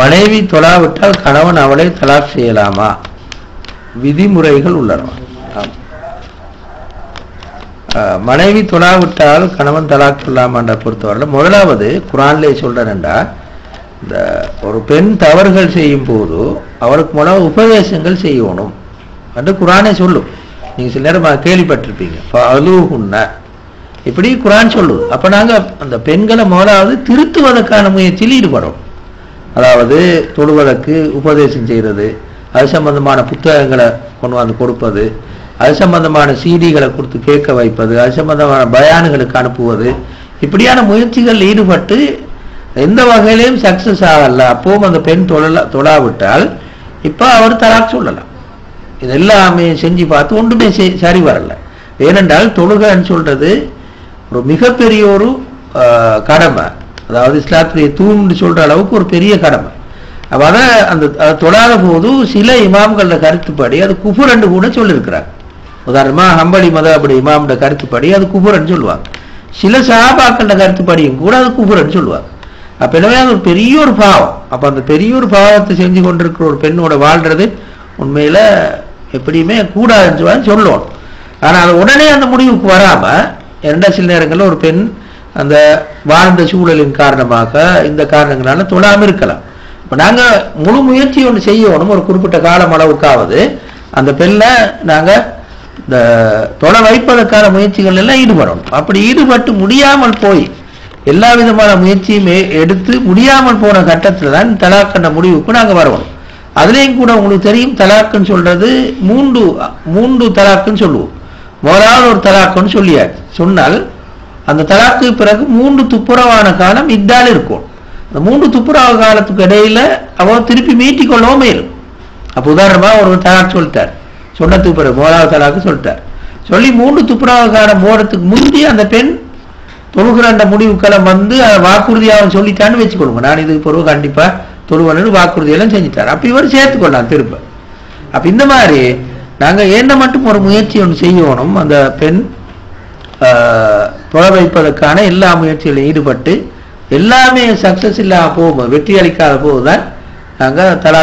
மனைவி தொழாவிட்டால் கணவன் அவளை தலாக் செய்யலாமா? விதிமுறைகள் உள்ளன. மனைவி தொழாவிட்டால் கணவன் தலாக் சொல்லலாமான்ற பொறுத்தவரை முதலாவது குர்ஆனிலே சொல்றேன்டா, இந்த ஒரு பெண் தவறுகள் செய்யும் போது அவருக்கு முதல்ல உபதேசங்கள் செய்யணும் என்று குர்ஆனே சொல்லும். நீங்க சில நேரம் கேள்விப்பட்டிருப்பீங்க, இப்படி குர்ஆன் சொல்லுது. அப்ப நாங்க அந்த பெண்களை முதலாவது திருத்துவதற்கான முயற்சியில் ஈடுபடும். அதாவது தொழுவதற்கு உபதேசம் செய்யறது, அது சம்பந்தமான புத்தகங்களை கொண்டு வந்து கொடுப்பது, அது சம்பந்தமான சீடிகளை கொடுத்து கேட்க வைப்பது, அது சம்பந்தமான பயானுகளுக்கு அனுப்புவது, இப்படியான முயற்சிகள் ஈடுபட்டு எந்த வகையிலையும் சக்சஸ் ஆகல. அப்பவும் அந்த பெண் தொழாவிட்டால் இப்ப அவர் தலாக் சொல்லலாம். இது எல்லாமே செஞ்சு பார்த்து ஒன்றுமே சரி வரல. ஏனென்றால் தொழுகைன்னு சொல்றது ஒரு மிகப்பெரிய ஒரு கடமை. அதாவது இஸ்லாத்துடைய தூண்னு சொல்ற அளவுக்கு ஒரு பெரிய கடமை. அப்ப அதை அந்த தொழாத போது சில இமாம்களோட கருத்துப்படி அது குஃபுர்ன்னு கூட சொல்லியிருக்கிறாங்க. உதாரணமா ஹம்பலி மதஹபுடி இமாமோட கருத்துப்படி அது குஃபுர்ன்னு சொல்லுவாங்க. சில சஹாபாக்களோட கருத்துப்படியும் கூட அது குஃபுர்ன்னு சொல்லுவாங்க. அப்ப எனவே அது ஒரு பெரிய ஒரு பாவம். அப்ப அந்த பெரிய ஒரு பாவத்தை செஞ்சு கொண்டிருக்கிற ஒரு பெண்ணோட வாழ்றது உண்மையில எப்படியுமே கூடாதுன்னு சொல்லுவோம். ஆனா அது உடனே அந்த முடிவுக்கு வராம இரண்டா சில நேரங்களில் ஒரு பெண் அந்த வாழ்ந்த சூழலின் காரணமாக இந்த காரணங்களால தொழாம இருக்கலாம். இப்ப நாங்க முழு முயற்சி ஒன்று செய்யணும். ஒரு குறிப்பிட்ட காலம் அளவுக்காவது அந்த பெண்ணை நாங்க இந்த தொலை வைப்பதற்கான முயற்சிகள் எல்லாம் ஈடுபடணும். அப்படி ஈடுபட்டு முடியாமல் போய் எல்லா விதமான முயற்சியுமே எடுத்து முடியாமல் போன கட்டத்துல தான் தலாக் முடிவுக்கு நாங்க வருவோம். அதுலேயும் கூட உங்களுக்கு தெரியும், தலாக்குன்னு சொல்றது மூன்று தலாக்குன்னு சொல்லுவோம். முதலாவது ஒரு தலாக்குன்னு சொன்னால் அந்த தலாக்கு பிறகு 3 துப்புரவான காலம் இதால் இருக்கும். அந்த 3 துப்புரவு காலத்துக்கு இடையில அவ திருப்பி மீட்டிக் கொள்ளவும் மேலும். அப்ப உதாரணமா ஒரு தலாக் சொல்லிட்டார், சொன்னதுக்கு பிறகு முதலாவது தலாக்கு சொல்லிட்டார், சொல்லி 3 துப்புரவு காலம் போறதுக்கு முந்தி அந்த பெண் தொழுகிற முடிவுக்களம் வந்து வாக்குறுதியாக சொல்லிட்டான்னு வச்சுக்கொள்ளுங்க, நான் இதுக்கு பிறகு கண்டிப்பா தொழுவனு வாக்குறுதியெல்லாம் செஞ்சுட்டார். அப்ப இவர் சேர்த்துக்கொள்ளலாம் திரும்ப. அப்ப இந்த மாதிரி நாங்க என்ன மட்டும் ஒரு முயற்சி ஒன்று செய்யணும். அந்த பெண் தொலை வைப்பதற்கான எல்லா முயற்சிகளையும் ஈடுபட்டு எல்லாமே சக்சஸ் இல்லாம போகும், வெற்றி அளிக்காத போதுதான் நாங்க தலா